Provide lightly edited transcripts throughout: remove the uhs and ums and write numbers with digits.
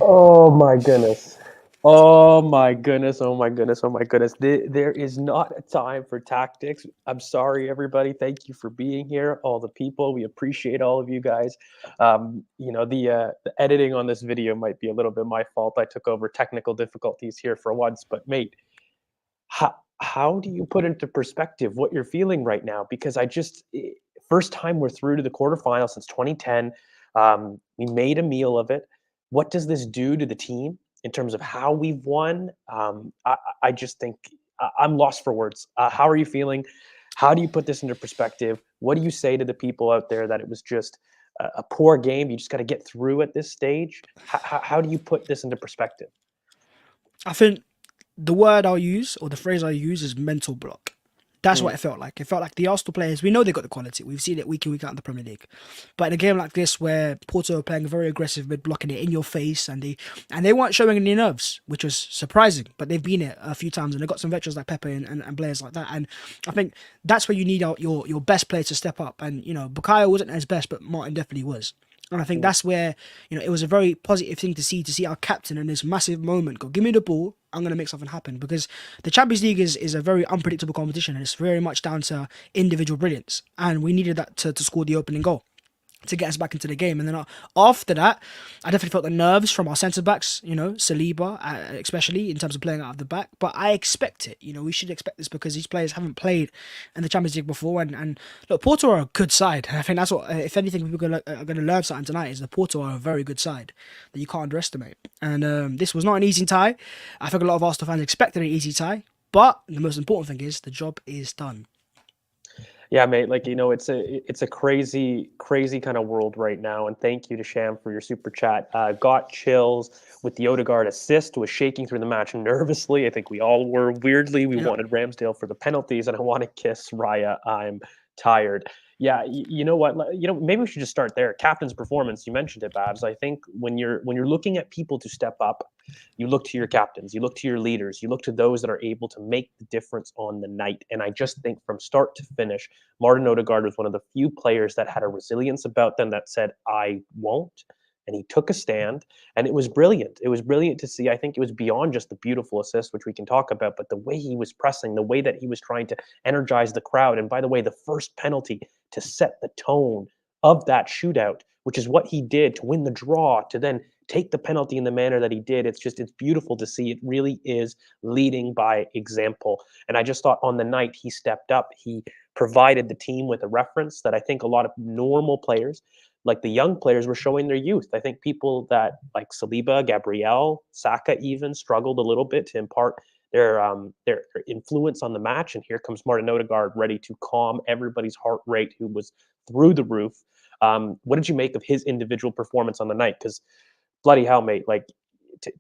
Oh my goodness. Oh my goodness. Oh my goodness. Oh my goodness. There is not a time for tactics. I'm sorry, everybody. Thank you for being here. All the people. We appreciate all of you guys. The editing on this video might be a little bit my fault. I took over technical difficulties here for once, but mate, how do you put into perspective what you're feeling right now? Because first time we're through to the quarterfinals since 2010. We made a meal of it. What does this do to the team in terms of how we've won? I just think I'm lost for words. How are you feeling? How do you put this into perspective? What do you say to the people out there that it was just a poor game? You just got to get through at this stage. How do you put this into perspective? I think the word I'll use or the phrase I use is mental block. That's what Mm, it felt like. It felt like the Arsenal players, we know they got the quality. We've seen it week in, week out in the Premier League. But in a game like this where Porto are playing very aggressive mid blocking it in your face and they weren't showing any nerves, which was surprising. But they've been it a few times and they've got some veterans like Pepe and players like that. And I think that's where you need out your best player to step up. And, Bukayo wasn't at his best, but Martin definitely was. And I think mm. that's where, it was a very positive thing to see our captain in this massive moment go, give me the ball, I'm going to make something happen. Because the Champions League is a very unpredictable competition and it's very much down to individual brilliance. And we needed that to score the opening goal to get us back into the game. And then after that, I definitely felt the nerves from our centre backs, Saliba, especially in terms of playing out of the back. But I expect it. We should expect this because these players haven't played in the Champions League before. And look, Porto are a good side. And I think that's what, if anything, people are going to learn something tonight is that Porto are a very good side that you can't underestimate. And this was not an easy tie. I think a lot of Arsenal fans expected an easy tie. But the most important thing is the job is done. Yeah, mate. It's a crazy, crazy kind of world right now. And thank you to Sham for your super chat. Got chills with the Odegaard assist. Was shaking through the match nervously. I think we all were. Weirdly, we Yeah. wanted Ramsdale for the penalties, and I want to kiss Raya. I'm tired. Yeah, you know what? Maybe we should just start there. Captain's performance. You mentioned it, Babs. I think when you're looking at people to step up, you look to your captains, you look to your leaders, you look to those that are able to make the difference on the night. And I just think from start to finish, Martin Odegaard was one of the few players that had a resilience about them that said, I won't. And he took a stand, and it was brilliant. It was brilliant to see. I think it was beyond just the beautiful assist, which we can talk about, but the way he was pressing, the way that he was trying to energize the crowd. And by the way, the first penalty to set the tone of that shootout, which is what he did to win the draw, to then take the penalty in the manner that he did. It's beautiful to see. It really is leading by example. And I just thought on the night he stepped up. He provided the team with a reference that I think a lot of normal players, like the young players, were showing their youth. I think people that like Saliba, Gabriel, Saka even struggled a little bit to impart their influence on the match. And here comes Martin Odegaard ready to calm everybody's heart rate, who was through the roof. What did you make of his individual performance on the night? Because bloody hell, mate, like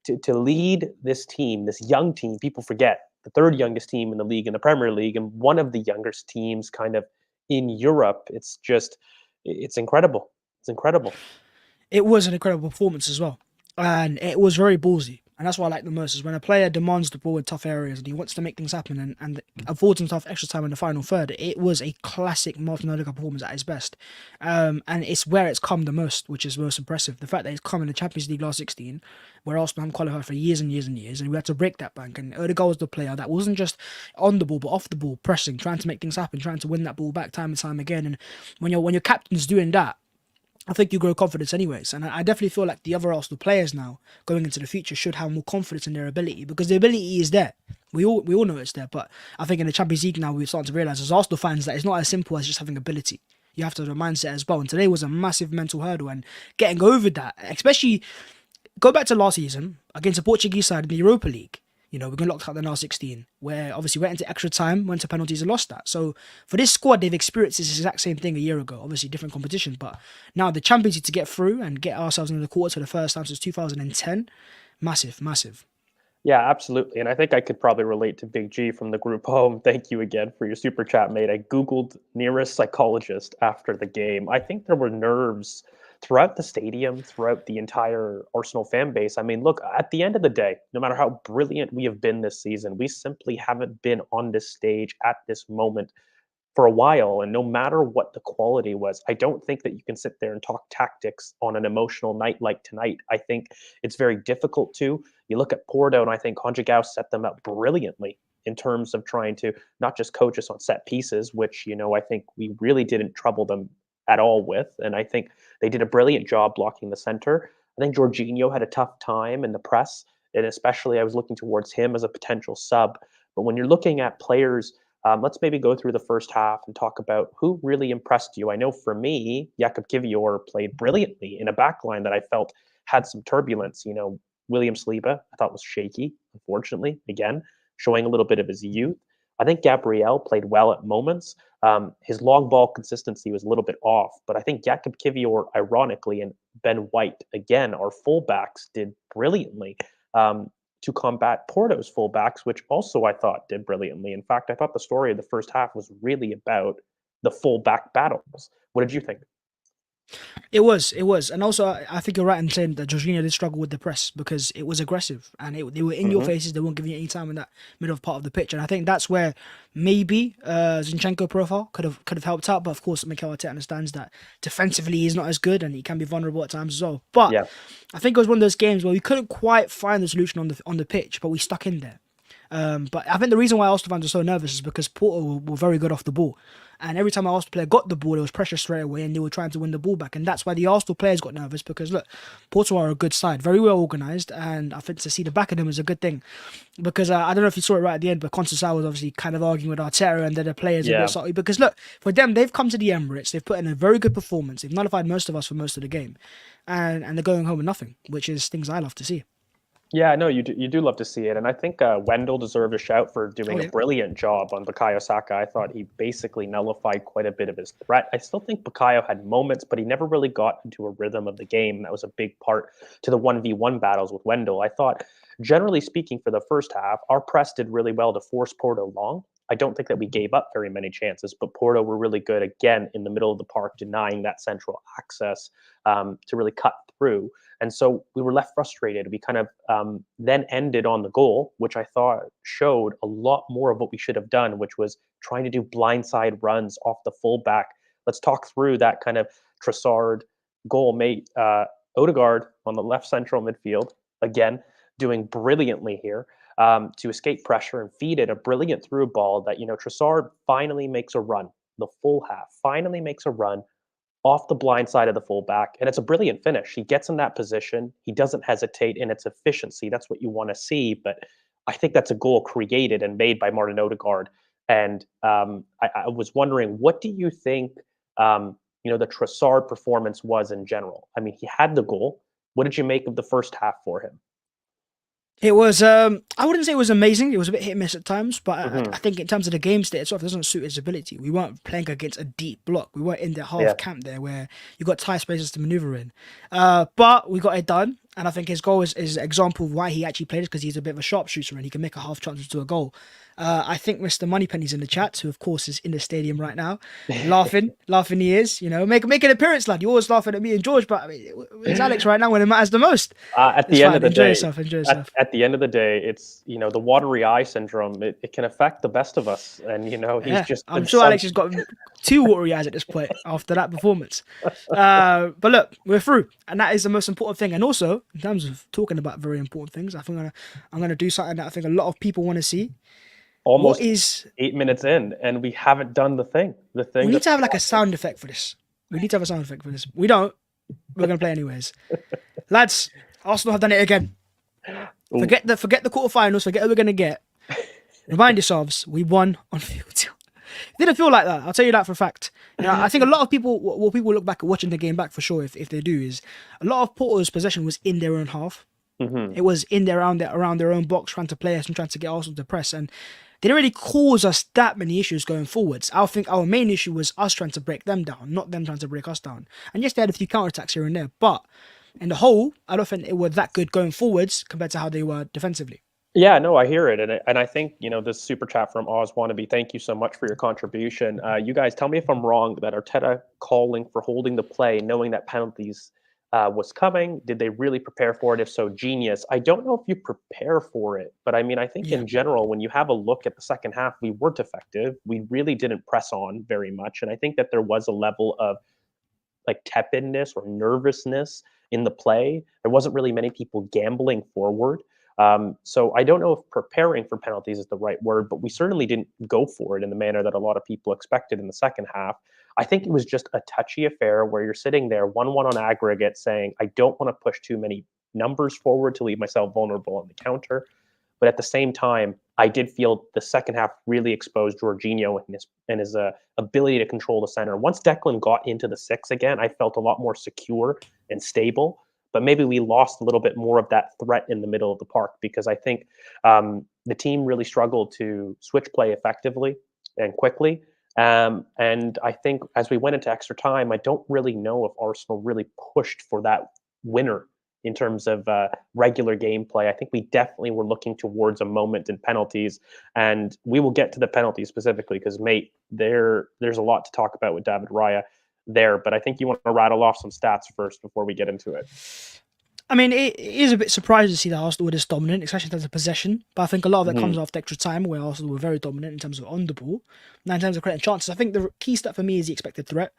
to lead this team, this young team, people forget the third youngest team in the league in the Premier League and one of the youngest teams kind of in Europe. It's incredible. It's incredible. It was an incredible performance as well. And it was very ballsy. And that's what I like the most is when a player demands the ball in tough areas and he wants to make things happen and affords himself extra time in the final third. It was a classic Martin Odegaard performance at his best. And it's where it's come the most, which is most impressive. The fact that it's come in the Champions League last 16, where Arsenal haven't qualified for years and years and years, and we had to break that bank. And Odegaard was the player that wasn't just on the ball, but off the ball, pressing, trying to make things happen, trying to win that ball back time and time again. And when your captain's doing that, I think you grow confidence anyways. And I definitely feel like the other Arsenal players now going into the future should have more confidence in their ability because the ability is there. We all know it's there, but I think in the Champions League now we're starting to realise as Arsenal fans that it's not as simple as just having ability. You have to have a mindset as well. And today was a massive mental hurdle and getting over that, especially go back to last season against a Portuguese side in the Europa League. We've been locked out in the last 16, where obviously went into extra time, went to penalties and lost that. So for this squad, they've experienced this exact same thing a year ago. Obviously, different competition, but now the Champions League to get through and get ourselves into the quarters for the first time since 2010, massive, massive. Yeah, absolutely. And I think I could probably relate to Big G from the group home. Thank you again for your super chat, mate. I Googled nearest psychologist after the game. I think there were nerves throughout the stadium, throughout the entire Arsenal fan base. I mean, look, at the end of the day, no matter how brilliant we have been this season, we simply haven't been on this stage at this moment for a while, and no matter what the quality was, I don't think that you can sit there and talk tactics on an emotional night like tonight. I think it's very difficult to. You look at Porto, and I think Conjugao set them up brilliantly in terms of trying to not just coach us on set pieces, which, I think we really didn't trouble them at all with. And I think they did a brilliant job blocking the center. I think Jorginho had a tough time in the press, and especially I was looking towards him as a potential sub. But when you're looking at players, let's maybe go through the first half and talk about who really impressed you. I know for me, Jakub Kivior played brilliantly in a backline that I felt had some turbulence. William Saliba, I thought was shaky, unfortunately, again, showing a little bit of his youth. I think Gabriel played well at moments. His long ball consistency was a little bit off, but I think Jakub Kivior, ironically, and Ben White, again, our fullbacks did brilliantly to combat Porto's fullbacks, which also I thought did brilliantly. In fact, I thought the story of the first half was really about the fullback battles. What did you think? It was. And also, I think you're right in saying that Jorginho did struggle with the press because it was aggressive and they were in your faces. They weren't giving you any time in that middle part of the pitch. And I think that's where maybe Zinchenko profile could have helped out. But of course, Mikel Arteta understands that defensively he's not as good and he can be vulnerable at times as well. But Yeah. I think it was one of those games where we couldn't quite find the solution on the pitch, but we stuck in there. But I think the reason why Arsenal fans are so nervous is because Porto were very good off the ball. And every time an Arsenal player got the ball, there was pressure straight away and they were trying to win the ball back. And that's why the Arsenal players got nervous because, look, Porto are a good side, very well organised. And I think to see the back of them is a good thing. Because I don't know if you saw it right at the end, but Conceição was obviously kind of arguing with Arteta and then the players a bit salty. Because, look, for them, they've come to the Emirates. They've put in a very good performance. They've nullified most of us for most of the game. And they're going home with nothing, which is things I love to see. Yeah, no, you do love to see it. And I think Wendell deserved a shout for doing a brilliant job on Bukayo Saka. I thought he basically nullified quite a bit of his threat. I still think Bukayo had moments, but he never really got into a rhythm of the game. That was a big part to the 1v1 battles with Wendell. I thought, generally speaking, for the first half, our press did really well to force Porto long. I don't think that we gave up very many chances, but Porto were really good, again, in the middle of the park, denying that central access to really cut through. And so we were left frustrated. We kind of then ended on the goal, which I thought showed a lot more of what we should have done, which was trying to do blindside runs off the fullback. Let's talk through that kind of Trossard goal mate. Odegaard on the left central midfield, again, doing brilliantly here to escape pressure and feed it a brilliant through ball that, Trossard finally makes a run, the full half, finally makes a run off the blind side of the fullback, and it's a brilliant finish. He gets in that position. He doesn't hesitate in its efficiency. That's what you want to see, but I think that's a goal created and made by Martin Odegaard. And I was wondering, what do you think, the Trossard performance was in general? I mean, he had the goal. What did you make of the first half for him? It was, I wouldn't say it was amazing. It was a bit hit and miss at times, but I think in terms of the game state itself, it doesn't suit his ability. We weren't playing against a deep block. We weren't in the half camp there where you got tight spaces to maneuver in. But we got it done. And I think his goal is an example of why he actually played, because he's a bit of a sharpshooter and he can make a half chance into a goal. I think Mr. Moneypenny's in the chat, who of course is in the stadium right now, laughing he is, make an appearance, lad. You're always laughing at me and George, but I mean, it's Alex right now when it matters the most. At the end of the day, enjoy yourself. At the end of the day, it's the watery eye syndrome. It can affect the best of us, and he's just. I'm sure Alex has got 2 watery eyes at this point after that performance. But look, we're through, and that is the most important thing. And also, in terms of talking about very important things, I think I'm gonna do something that I think a lot of people want to see. Almost 8 minutes in, and we haven't done the thing. We need to have like a sound effect for this. We don't. We're gonna play anyways. Lads, Arsenal have done it again. Forget the quarterfinals. Forget who we're gonna get. Remind yourselves, we won on field. It didn't feel like that. I'll tell you that for a fact. I think a lot of people, what people look back at watching the game back for sure, if they do, is a lot of Porto's possession was in their own half. It was in there around their own box, trying to play us and trying to get Arsenal to press, and they didn't really cause us that many issues going forwards. I think our main issue was us trying to break them down, not them trying to break us down. And yes, they had a few counterattacks here and there, but in the whole, I don't think they were that good going forwards compared to how they were defensively. Yeah, no, I hear it. And I think, this super chat from Oz Wannabe, thank you so much for your contribution. You guys, tell me if I'm wrong that Arteta calling for holding the play, knowing that penalties was coming? Did they really prepare for it? If so, genius. I don't know if you prepare for it, but I mean, I think Yeah. in general, when you have a look at the second half, we weren't effective. We really didn't press on very much. And I think that there was a level of like tepidness or nervousness in the play. There wasn't really many people gambling forward. So I don't know if preparing for penalties is the right word, but we certainly didn't go for it in the manner that a lot of people expected in the second half. I think it was just a touchy affair where you're sitting there 1-1 on aggregate saying, I don't want to push too many numbers forward to leave myself vulnerable on the counter. But at the same time, I did feel the second half really exposed Jorginho and his ability to control the center. Once Declan got into the six again, I felt a lot more secure and stable. But maybe we lost a little bit more of that threat in the middle of the park because I think the team really struggled to switch play effectively and quickly. And I think as we went into extra time, I don't really know if Arsenal really pushed for that winner in terms of regular gameplay. I think we definitely were looking towards a moment in penalties, and we will get to the penalties specifically because, mate, there's a lot to talk about with David Raya there. But I think you want to rattle off some stats first before we get into it. I mean, it is a bit surprising to see that Arsenal were this dominant, especially in terms of possession. But I think a lot of that comes after extra time, where Arsenal were very dominant in terms of on the ball. Now, in terms of creating chances, I think the key stat for me is the expected threat.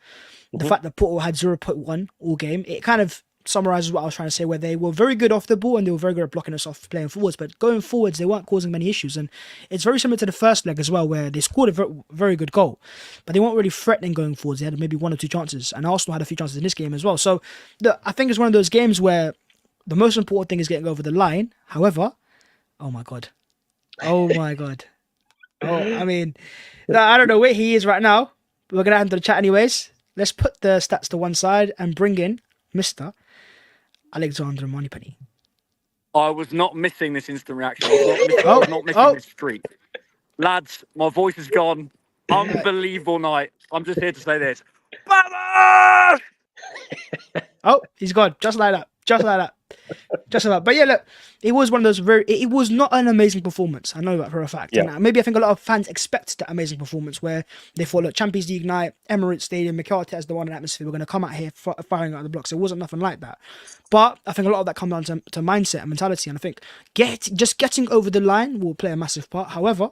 The fact that Porto had 0.1 all game, it kind of summarizes what I was trying to say, where they were very good off the ball and they were very good at blocking us off playing forwards. But going forwards, they weren't causing many issues. And it's very similar to the first leg as well, where they scored a very good goal, but they weren't really threatening going forwards. They had maybe 1 or 2 chances, and Arsenal had a few chances in this game as well. So I think it's one of those games where the most important thing is getting over the line. However, oh my God. Oh, I mean, I don't know where he is right now. But we're going to add him to the chat anyways. Let's put the stats to one side and bring in Mr. Alexander Moneypenny. I was not missing this instant reaction. I was not missing this streak. Lads, my voice is gone. Unbelievable night. I'm just here to say this. Bhavs! Oh, he's gone. Just like that. But yeah, look, it was one of those it was not an amazing performance. I know that for a fact. Yeah. And maybe I think a lot of fans expected that amazing performance where they thought, look, Champions League night, Emirates Stadium, Mikel Arteta's the one in atmosphere. We're going to come out here firing out the blocks. It wasn't nothing like that. But I think a lot of that comes down to mindset and mentality. And I think just getting over the line will play a massive part. However,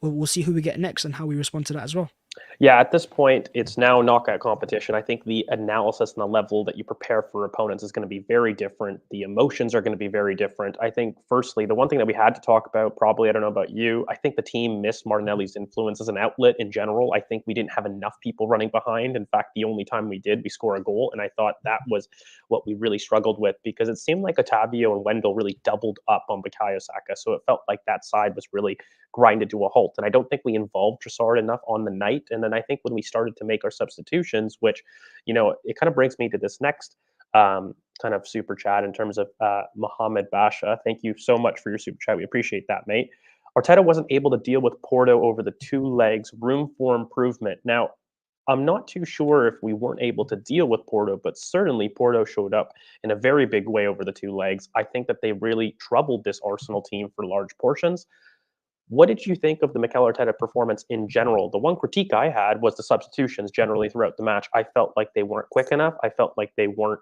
we'll see who we get next and how we respond to that as well. Yeah, at this point, it's now knockout competition. I think the analysis and the level that you prepare for opponents is going to be very different. The emotions are going to be very different. I think, firstly, the one thing that we had to talk about, probably, I don't know about you, I think the team missed Martinelli's influence as an outlet in general. I think we didn't have enough people running behind. In fact, the only time we did, we score a goal. And I thought that was what we really struggled with because it seemed like Otavio and Wendell really doubled up on Bukayo Saka. So it felt like that side was really grinded to a halt. And I don't think we involved Trossard enough on the night. And then I think when we started to make our substitutions, which, it kind of brings me to this next kind of super chat in terms of Mohammed Basha. Thank you so much for your super chat. We appreciate that, mate. Arteta wasn't able to deal with Porto over the 2 legs, room for improvement. Now, I'm not too sure if we weren't able to deal with Porto, but certainly Porto showed up in a very big way over the 2 legs. I think that they really troubled this Arsenal team for large portions. What did you think of the Mikel Arteta performance in general? The one critique I had was the substitutions generally throughout the match. I felt like they weren't quick enough. I felt like they weren't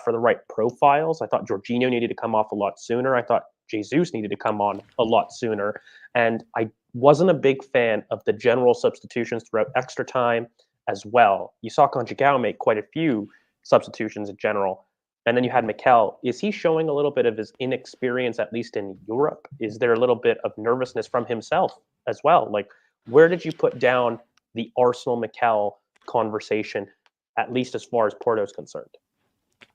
for the right profiles. I thought Jorginho needed to come off a lot sooner. I thought Jesus needed to come on a lot sooner. And I wasn't a big fan of the general substitutions throughout extra time as well. You saw Conjugao make quite a few substitutions in general. And then you had Mikel. Is he showing a little bit of his inexperience, at least in Europe? Is there a little bit of nervousness from himself as well? Like, where did you put down the Arsenal Mikel conversation, at least as far as Porto is concerned?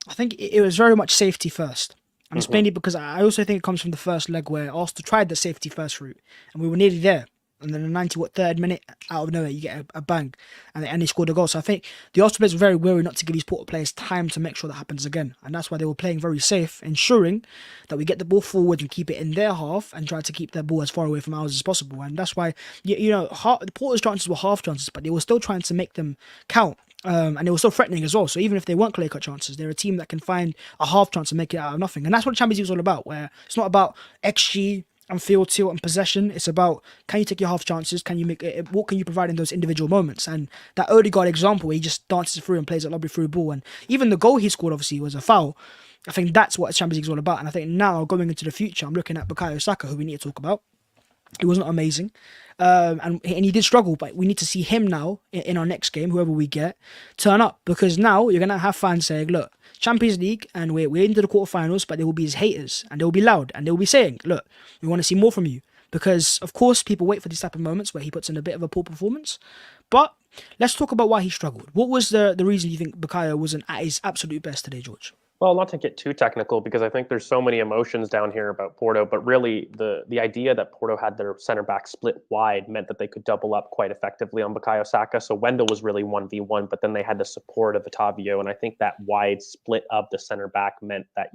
I think it was very much safety first. And it's mainly because I also think it comes from the first leg where Arsenal tried the safety first route and we were nearly there. And then the 93rd minute, out of nowhere, you get a bang, and they scored a goal. So I think the Arsenal players were very wary not to give these Porto players time to make sure that happens again. And that's why they were playing very safe, ensuring that we get the ball forward and keep it in their half and try to keep their ball as far away from ours as possible. And that's why, the Porto's chances were half chances, but they were still trying to make them count. And they were still threatening as well. So even if they weren't clear-cut chances, they're a team that can find a half chance and make it out of nothing. And that's what the Champions League is all about, where it's not about XG and field tilt and possession. It's about, can you take your half chances? Can you make it? What can you provide in those individual moments? And that Odegaard example, where he just dances through and plays a lovely through ball, and even the goal he scored obviously was a foul. I think that's what Champions League is all about. And I think now going into the future, I'm looking at Bukayo Saka, who we need to talk about. He wasn't amazing, and he did struggle, but we need to see him now in our next game, whoever we get, turn up, because now you're gonna have fans saying, "Look, Champions League, and we're into the quarterfinals," but there will be his haters, and they will be loud, and they will be saying, "Look, we want to see more from you," because of course people wait for these type of moments where he puts in a bit of a poor performance. But let's talk about why he struggled. What was the reason you think Bukayo wasn't at his absolute best today, George? Well, not to get too technical, because I think there's so many emotions down here about Porto, but really the idea that Porto had their center back split wide meant that they could double up quite effectively on Bukayo Saka. So Wendell was really 1v1, but then they had the support of Otavio. And I think that wide split of the center back meant that,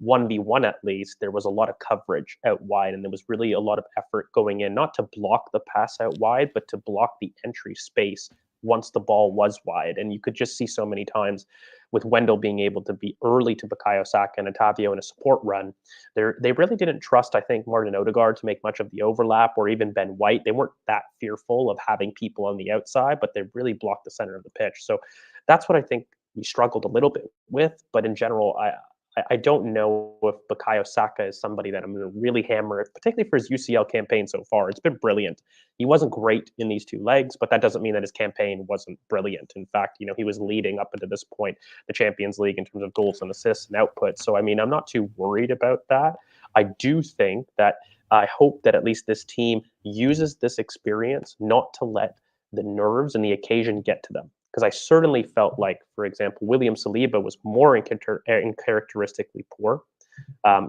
1v1 at least, there was a lot of coverage out wide, and there was really a lot of effort going in, not to block the pass out wide, but to block the entry space once the ball was wide. And you could just see so many times with Wendell being able to be early to Bukayo Saka and Otavio in a support run. They really didn't trust, I think, Martin Odegaard to make much of the overlap, or even Ben White. They weren't that fearful of having people on the outside, but they really blocked the center of the pitch. So that's what I think we struggled a little bit with. But in general, I don't know if Bukayo Saka is somebody that I'm going to really hammer, particularly for his UCL campaign so far. It's been brilliant. He wasn't great in these two legs, but that doesn't mean that his campaign wasn't brilliant. In fact, he was leading up into this point the Champions League in terms of goals and assists and output. So, I mean, I'm not too worried about that. I do think that I hope that at least this team uses this experience not to let the nerves and the occasion get to them. Because I certainly felt like, for example, William Saliba was more characteristically poor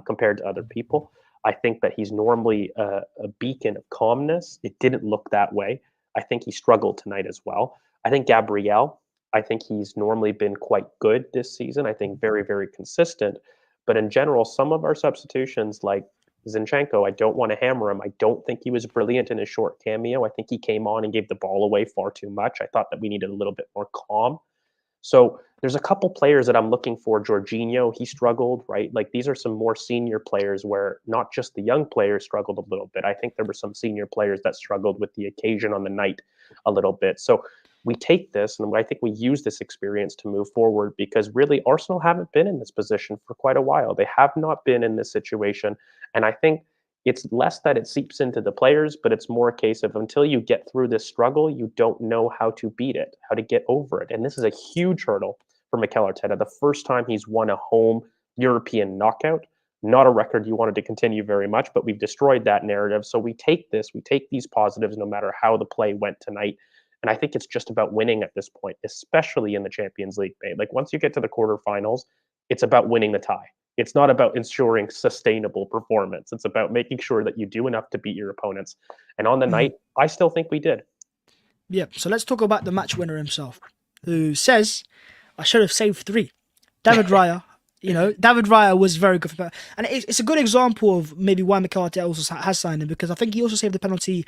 compared to other people. I think that he's normally a beacon of calmness. It didn't look that way. I think he struggled tonight as well. I think Gabriel, I think he's normally been quite good this season. I think very, very consistent. But in general, some of our substitutions, like Zinchenko, I don't want to hammer him. I don't think he was brilliant in his short cameo. I think he came on and gave the ball away far too much. I thought that we needed a little bit more calm. So there's a couple players that I'm looking for. Jorginho, he struggled, right? Like, these are some more senior players where not just the young players struggled a little bit. I think there were some senior players that struggled with the occasion on the night a little bit. So we take this, and I think we use this experience to move forward, because really Arsenal haven't been in this position for quite a while. They have not been in this situation. And I think it's less that it seeps into the players, but it's more a case of, until you get through this struggle, you don't know how to beat it, how to get over it. And this is a huge hurdle for Mikel Arteta. The first time he's won a home European knockout, not a record you wanted to continue very much, but we've destroyed that narrative. So we take these positives no matter how the play went tonight. And I think it's just about winning at this point, especially in the Champions League. Like, once you get to the quarterfinals, it's about winning the tie. It's not about ensuring sustainable performance. It's about making sure that you do enough to beat your opponents. And on the night, I still think we did. Yeah, so let's talk about the match winner himself, who says, "I should have saved 3. David Raya. David Raya was very good for, and it's a good example of maybe why Mikel Arteta also has signed him, because I think he also saved the penalty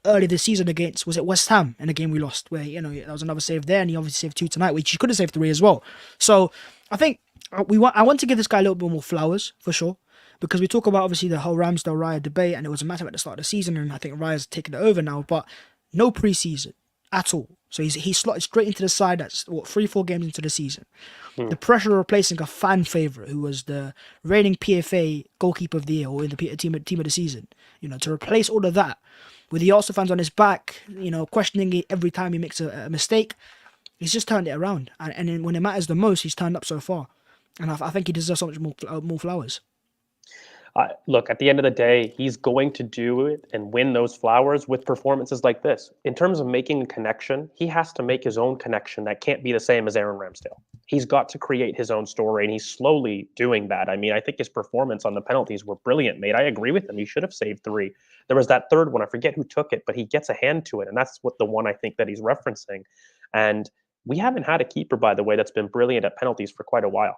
early this season against, was it West Ham, in a game we lost, where there was another save there, and he obviously saved 2 tonight, which he could have saved 3 as well. So I think I want to give this guy a little bit more flowers, for sure, because we talk about obviously the whole Ramsdale Raya debate, and it was a matter at the start of the season, and I think Raya's taken it over now, but no preseason at all. So he slotted straight into the side. That's 3-4 games into the season. The pressure of replacing a fan favourite who was the reigning PFA goalkeeper of the year, or in the team of the season, to replace all of that with the Arsenal fans on his back, questioning it every time he makes a mistake, he's just turned it around. And then when it matters the most, he's turned up so far. And I think he deserves so much more flowers. Look, at the end of the day, he's going to do it and win those flowers with performances like this. In terms of making a connection, he has to make his own connection that can't be the same as Aaron Ramsdale. He's got to create his own story, and he's slowly doing that. I mean, I think his performance on the penalties were brilliant, mate. I agree with him. He should have saved 3. There was that third one. I forget who took it, but he gets a hand to it, and that's what the one I think that he's referencing. And we haven't had a keeper, by the way, that's been brilliant at penalties for quite a while.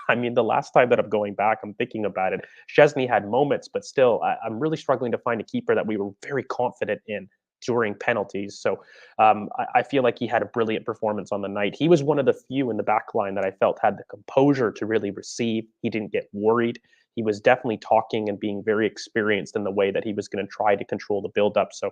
I mean, the last time that I'm going back, I'm thinking about it. Szczesny had moments, but still, I'm really struggling to find a keeper that we were very confident in during penalties. So I feel like he had a brilliant performance on the night. He was one of the few in the back line that I felt had the composure to really receive. He didn't get worried. he was definitely talking and being very experienced in the way that he was going to try to control the build-up. So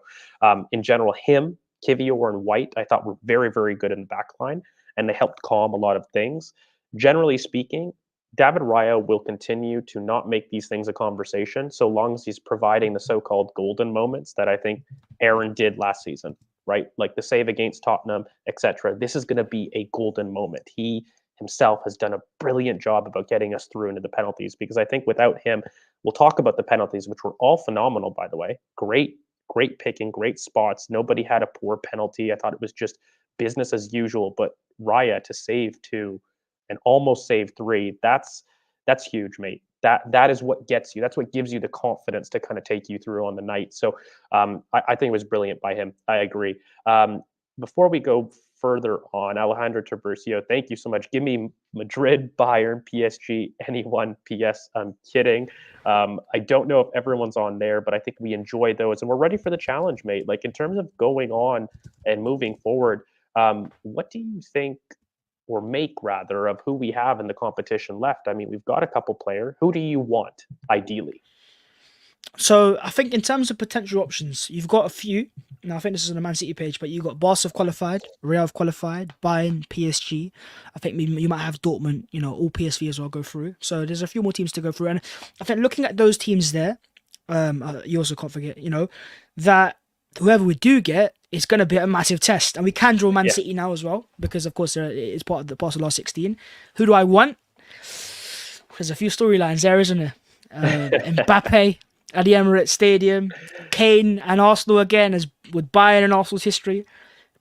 in general, him, Kivior, and White, I thought were very, very good in the back line, and they helped calm a lot of things. Generally speaking, David Raya will continue to not make these things a conversation so long as he's providing the so-called golden moments that I think Aaron did last season, right? Like the save against Tottenham, etc. This is going to be a golden moment. He himself has done a brilliant job about getting us through into the penalties, because I think without him, we'll talk about the penalties, which were all phenomenal, by the way. Great picking, great spots. Nobody had a poor penalty. I thought it was just business as usual, but Raya to save 2 and almost save 3, that's huge, mate. That is what gets you. That's what gives you the confidence to kind of take you through on the night. So I think it was brilliant by him. I agree. Before we go further on, Alejandro Tiburcio, thank you so much. Give me Madrid, Bayern, PSG, anyone. PS, I'm kidding. I don't know if everyone's on there, but I think we enjoy those, and we're ready for the challenge, mate. Like in terms of going on and moving forward, what do you think, or make rather, of who we have in the competition left? I mean, we've got a couple players. Who do you want, ideally? So I think in terms of potential options, you've got a few. Now I think this is on the Man City page, but you've got Barca have qualified, Real have qualified, Bayern, PSG. I think you might have Dortmund, all PSV as well go through. So there's a few more teams to go through. And I think looking at those teams there, you also can't forget, that whoever we do get is going to be a massive test. And we can draw Man City now as well, because of course it's part of the last 16. Who do I want? There's a few storylines there, isn't there? Mbappe at the Emirates Stadium, Kane and Arsenal again, as with Bayern and Arsenal's history.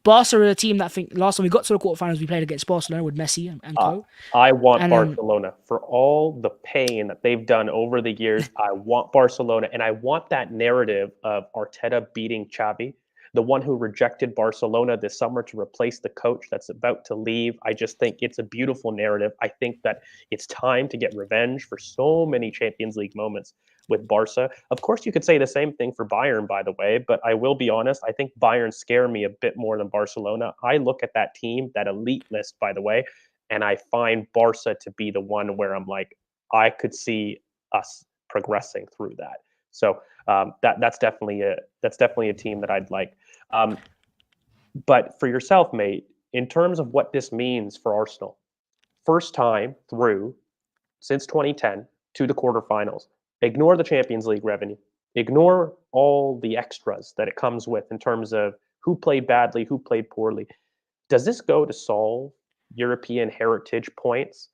Barca are a team that I think last time we got to the quarterfinals, we played against Barcelona with Messi and co. I want Barcelona for all the pain that they've done over the years. I want Barcelona, and I want that narrative of Arteta beating Xavi, the one who rejected Barcelona this summer to replace the coach that's about to leave. I just think it's a beautiful narrative. I think that it's time to get revenge for so many Champions League moments with Barca. Of course, you could say the same thing for Bayern, by the way, but I will be honest, I think Bayern scare me a bit more than Barcelona. I look at that team, that elite list, by the way, and I find Barca to be the one where I'm like, I could see us progressing through that. So that's definitely a team that I'd like. But for yourself, mate, in terms of what this means for Arsenal, first time through since 2010 to the quarterfinals. Ignore the Champions League revenue. Ignore all the extras that it comes with in terms of who played badly, who played poorly. Does this go to solve European heritage points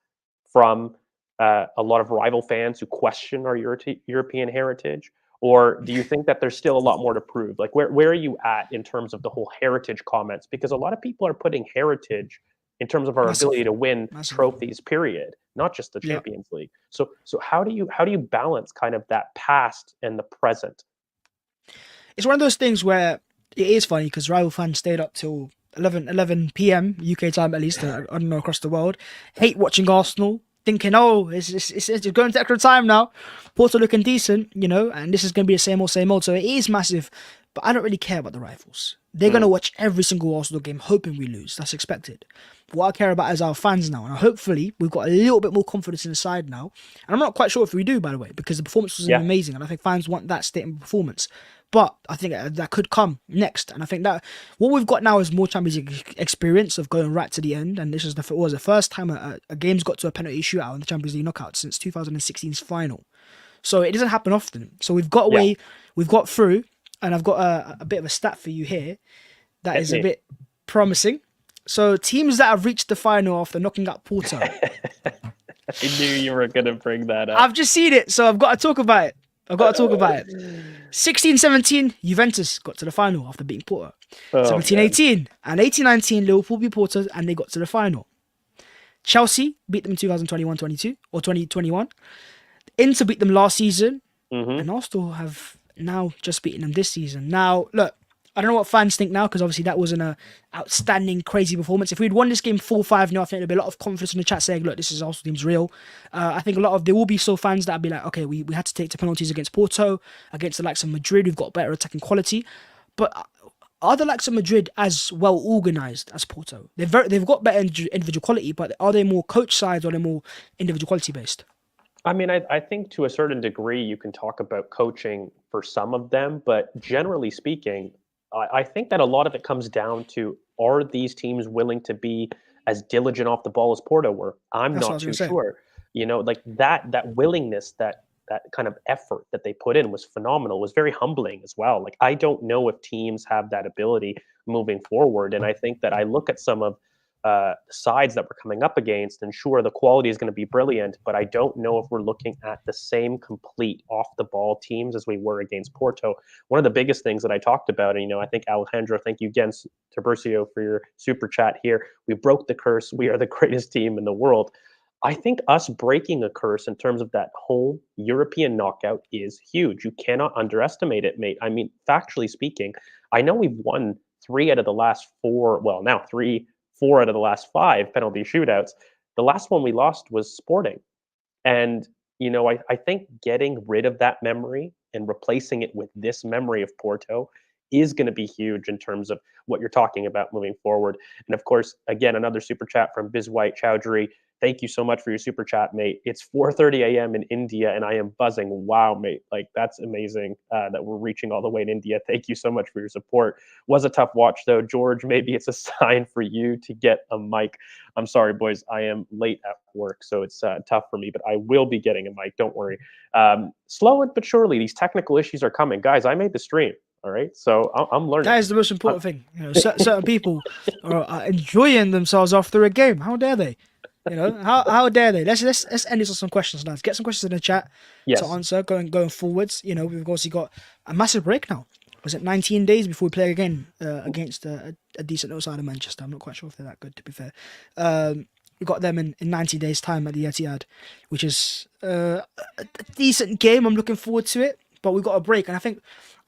from a lot of rival fans who question our European heritage? Or do you think that there's still a lot more to prove? Like, where are you at in terms of the whole heritage comments? Because a lot of people are putting heritage in terms of our ability to win trophies, period, not just the Champions League. So how do you balance kind of that past and the present? It's one of those things where it is funny because rival fans stayed up till 11 p.m. UK time, at least, I don't know, across the world, hate watching Arsenal, thinking, it's going to extra time now. Porto looking decent, and this is going to be the same old. So it is massive, but I don't really care about the rivals. They're going to watch every single Arsenal game hoping we lose. That's expected. What I care about is our fans now. And hopefully we've got a little bit more confidence in the side now. And I'm not quite sure if we do, by the way, because the performance was amazing. And I think fans want that statement performance. But I think that could come next. And I think that what we've got now is more Champions League experience of going right to the end. And this was the first time a game's got to a penalty shootout in the Champions League knockout since 2016's final. So it doesn't happen often. So we've got away, we've got through. And I've got a bit of a stat for you here that is a bit promising. So teams that have reached the final after knocking out Porto. I knew you were going to bring that up. I've just seen it, so I've got to talk about it. 16-17, Juventus got to the final after beating Porto. 17-18 and 18-19, Liverpool beat Porto and they got to the final. Chelsea beat them in 2021-22 or 2021. Inter beat them last season, and Arsenal have now just beaten them this season. Now, look, I don't know what fans think now, because obviously that wasn't an outstanding, crazy performance. If we'd won this game 4-5, I think there'd be a lot of confidence in the chat saying, look, this is Arsenal team's real. I think there will be so fans that'll be like, okay, we had to take the penalties against Porto, against the likes of Madrid, we've got better attacking quality. But are the likes of Madrid as well organised as Porto? They've got better individual quality, but are they more coach sides or are they more individual quality based? I mean, I think to a certain degree you can talk about coaching for some of them, but generally speaking, I think that a lot of it comes down to, are these teams willing to be as diligent off the ball as Porto were? I'm That's what I not was too gonna say. sure. Like that willingness, that kind of effort that they put in was phenomenal. Was very humbling as well. Like I don't know if teams have that ability moving forward, and I think that I look at some of sides that we're coming up against, and sure, the quality is going to be brilliant, but I don't know if we're looking at the same complete off the ball teams as we were against Porto. One of the biggest things that I talked about, and I think Alejandro, thank you again, Tiburcio, for your super chat here. We broke the curse. We are the greatest team in the world. I think us breaking a curse in terms of that whole European knockout is huge. You cannot underestimate it, mate. I mean, factually speaking, I know we've won 4 out of the last 5 penalty shootouts. The last one we lost was Sporting. And, I think getting rid of that memory and replacing it with this memory of Porto is going to be huge in terms of what you're talking about moving forward. And of course, again, another super chat from Biz White Chowdhury. Thank you so much for your super chat, mate. It's 4:30 a.m. in India, and I am buzzing. Wow, mate! Like that's amazing that we're reaching all the way in India. Thank you so much for your support. Was a tough watch though, George. Maybe it's a sign for you to get a mic. I'm sorry, boys. I am late at work, so it's tough for me. But I will be getting a mic. Don't worry. Slow but surely, these technical issues are coming, guys. I made the stream. All right, so I'm learning. That is the most important thing. Certain people are enjoying themselves after a game. How dare they? How dare they? Let's end this on some questions, lads. Get some questions in the chat Yes. to answer going forwards. We've obviously got a massive break now. Was it 19 days before we play again against a decent outside of Manchester? I'm not quite sure if they're that good, to be fair. We got them in 90 days' time at the Etihad, which is a decent game. I'm looking forward to it, but we got a break, and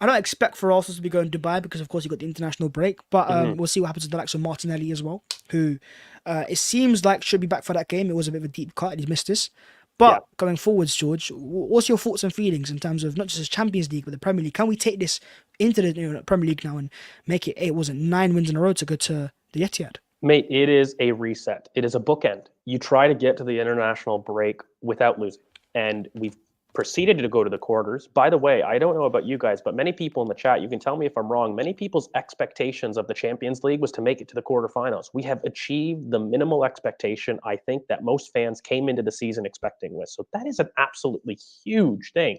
I don't expect for Arsenal to be going to Dubai because, of course, you got the international break. But we'll see what happens to the likes of Martinelli as well, who it seems like should be back for that game. It was a bit of a deep cut and he missed this. But going forwards, George, what's your thoughts and feelings in terms of not just the Champions League but the Premier League? Can we take this into the Premier League now and make it 9 wins in a row to go to the Etihad? Mate, it is a reset. It is a bookend. You try to get to the international break without losing. And we've proceeded to go to the quarters. By the way, I don't know about you guys, but many people in the chat, you can tell me if I'm wrong, many people's expectations of the Champions League was to make it to the quarterfinals. We have achieved the minimal expectation, I think, that most fans came into the season expecting with. So that is an absolutely huge thing.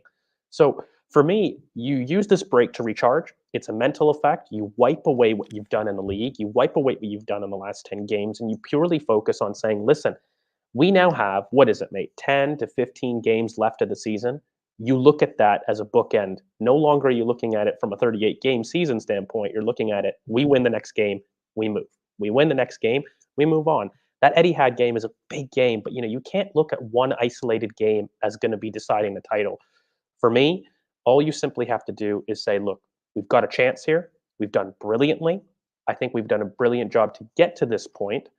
So for me, you use this break to recharge. It's a mental effect. You wipe away what you've done in the league. You wipe away what you've done in the last 10 games, and you purely focus on saying, listen, we now have, what is it, mate, 10 to 15 games left of the season. You look at that as a bookend. No longer are you looking at it from a 38-game season standpoint. You're looking at it, we win the next game, we move. We win the next game, we move on. That Etihad game is a big game, but you can't look at one isolated game as going to be deciding the title. For me, all you simply have to do is say, look, we've got a chance here. We've done brilliantly. I think we've done a brilliant job to get to this point,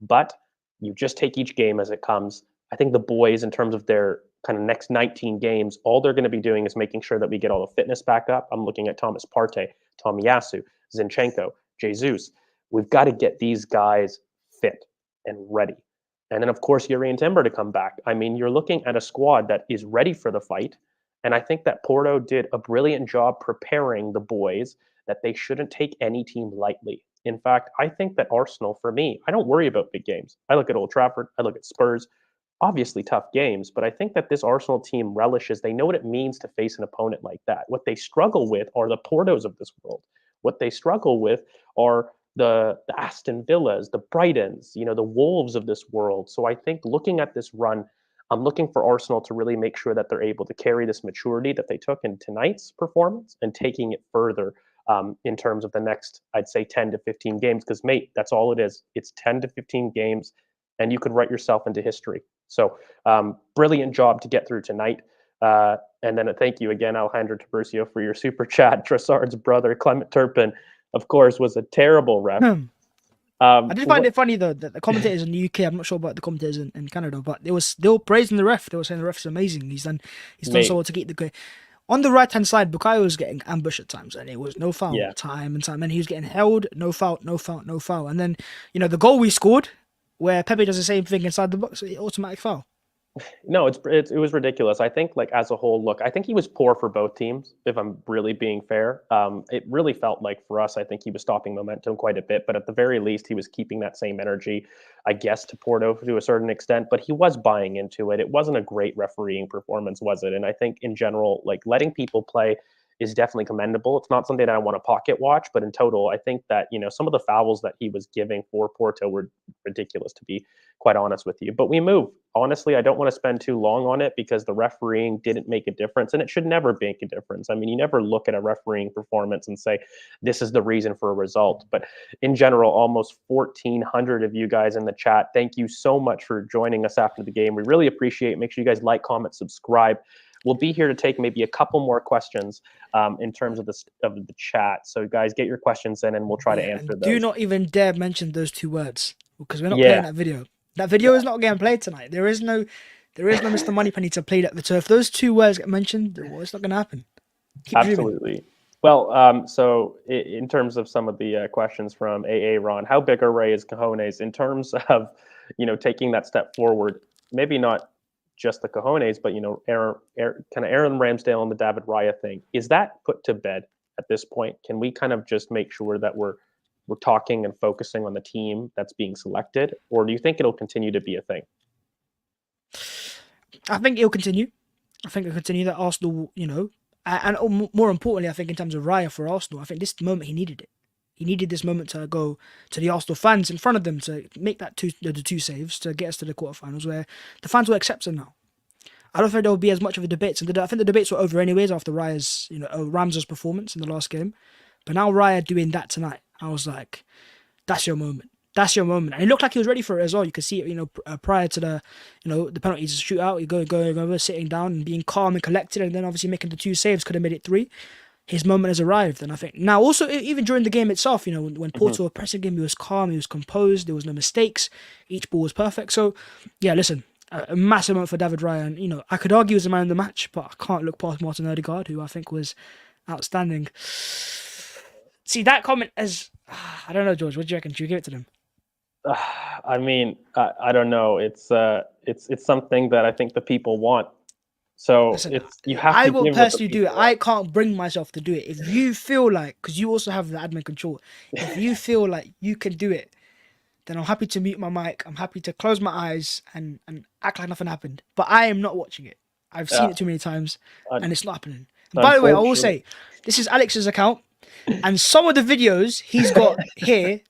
but you just take each game as it comes. I think the boys, in terms of their kind of next 19 games, all they're going to be doing is making sure that we get all the fitness back up. I'm looking at Thomas Partey, Tomiyasu, Zinchenko, Jesus. We've got to get these guys fit and ready. And then, of course, Yuri and Timber to come back. I mean, you're looking at a squad that is ready for the fight. And I think that Porto did a brilliant job preparing the boys that they shouldn't take any team lightly. In fact, I think that Arsenal, for me, I don't worry about big games. I look at Old Trafford, I look at Spurs, obviously tough games, but I think that this Arsenal team relishes, they know what it means to face an opponent like that. What they struggle with are the Portos of this world. What they struggle with are the Aston Villas, the Brightons, the Wolves of this world. So I think looking at this run, I'm looking for Arsenal to really make sure that they're able to carry this maturity that they took in tonight's performance and taking it further in terms of the next, I'd say 10 to 15 games, because mate, that's all it is. It's 10 to 15 games and you could write yourself into history. So brilliant job to get through tonight. And then thank you again, Alejandro Tiburcio, for your super chat. Trossard's brother, Clement Turpin, of course, was a terrible ref. I did find it funny though that the commentators in the UK, I'm not sure about the commentators in Canada, but they were praising the ref. They were saying the ref's amazing. He's done so well to keep the game. On the right hand side, Bukayo was getting ambushed at times, and it was no foul time and time. And he was getting held, no foul. And then the goal we scored, where Pepe does the same thing inside the box, automatic foul. No, it was ridiculous. I think, like, as a whole, look, I think he was poor for both teams, if I'm really being fair. It really felt like for us, I think he was stopping momentum quite a bit, but at the very least, he was keeping that same energy, I guess, to Porto to a certain extent, but he was buying into it. It wasn't a great refereeing performance, was it? And I think in general, like, letting people play is definitely commendable. It's not something that I want to pocket watch, but in total, I think that, some of the fouls that he was giving for Porto were ridiculous, to be quite honest with you. But we move. Honestly, I don't want to spend too long on it because the refereeing didn't make a difference, and it should never make a difference. I mean, you never look at a refereeing performance and say, this is the reason for a result. But in general, almost 1,400 of you guys in the chat, thank you so much for joining us after the game. We really appreciate it. Make sure you guys like, comment, subscribe. We'll be here to take maybe a couple more questions in terms of the chat. So guys, get your questions in and we'll try to answer those. Do not even dare mention those two words because we're not playing that video. That video is not getting played tonight. There is no Mr. Moneypenny to play that. So if those two words get mentioned, well, it's not going to happen. Keep Absolutely. Dreaming. Well, so in terms of some of the questions from AA Ron, how big are Raya's cojones in terms of, taking that step forward? Maybe not just the cojones, but Aaron Ramsdale and the David Raya thing. Is that put to bed at this point? Can we kind of just make sure that we're talking and focusing on the team that's being selected, or do you think it'll continue to be a thing? I think it'll continue. I think it'll continue that Arsenal, and more importantly, I think in terms of Raya for Arsenal, I think this moment he needed it. He needed this moment to go to the Arsenal fans in front of them to make the two saves to get us to the quarterfinals where the fans will accept him now. I don't think there will be as much of a debate. And I think the debates were over anyways after Raya's, Rams's performance in the last game. But now Raya doing that tonight, I was like, that's your moment. That's your moment. And it looked like he was ready for it as well. You could see it, prior to the, the penalties shootout, he going over, sitting down and being calm and collected, and then obviously making the two saves, could have made it 3. His moment has arrived, and I think now also even during the game itself, when Porto were pressing him, he was calm, he was composed, there was no mistakes, each ball was perfect. So, yeah, listen, a massive moment for David Raya, and I could argue he was the man of the match, but I can't look past Martin Odegaard, who I think was outstanding. See, that comment as I don't know, George. What do you reckon? Should you give it to them? I mean, I don't know. It's something that I think the people want. So listen, you have. I will personally do it. I can't bring myself to do it. If you feel like, because you also have the admin control, if you feel like you can do it, then I'm happy to mute my mic. I'm happy to close my eyes and act like nothing happened. But I am not watching it. I've seen it too many times, and it's not happening. And by the way, I will say, this is Alex's account, and some of the videos he's got here,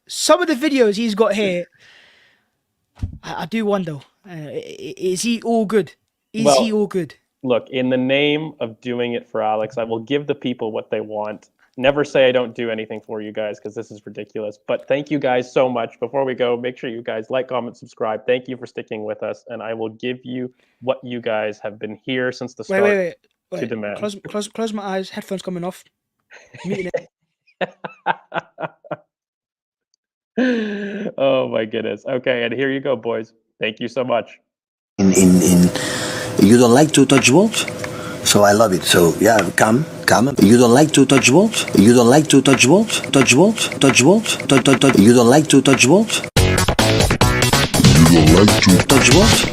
I do wonder, is he all good? Is he all good? Look, in the name of doing it for Alex, I will give the people what they want. Never say I don't do anything for you guys, because this is ridiculous. But thank you guys so much. Before we go, make sure you guys like, comment, subscribe. Thank you for sticking with us. And I will give you what you guys have been here since the start. Wait. To demand. Close my eyes. Headphones coming off. Muting it. Oh my goodness. Okay, and here you go, boys. Thank you so much. You don't like to touch balls? So I love it. So yeah, come. You don't like to touch balls? You don't like to touch balls? Touch balls? You don't like to touch balls? You don't like to touch balls?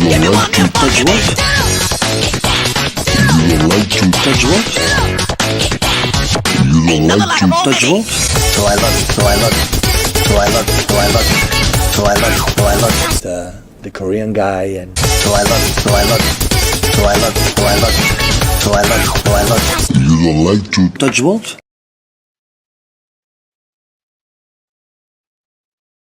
You don't like to touch balls? You don't like to touch balls? You don't like to touch balls? So I love it. The Korean guy, and so I love it. You don't like to touch balls?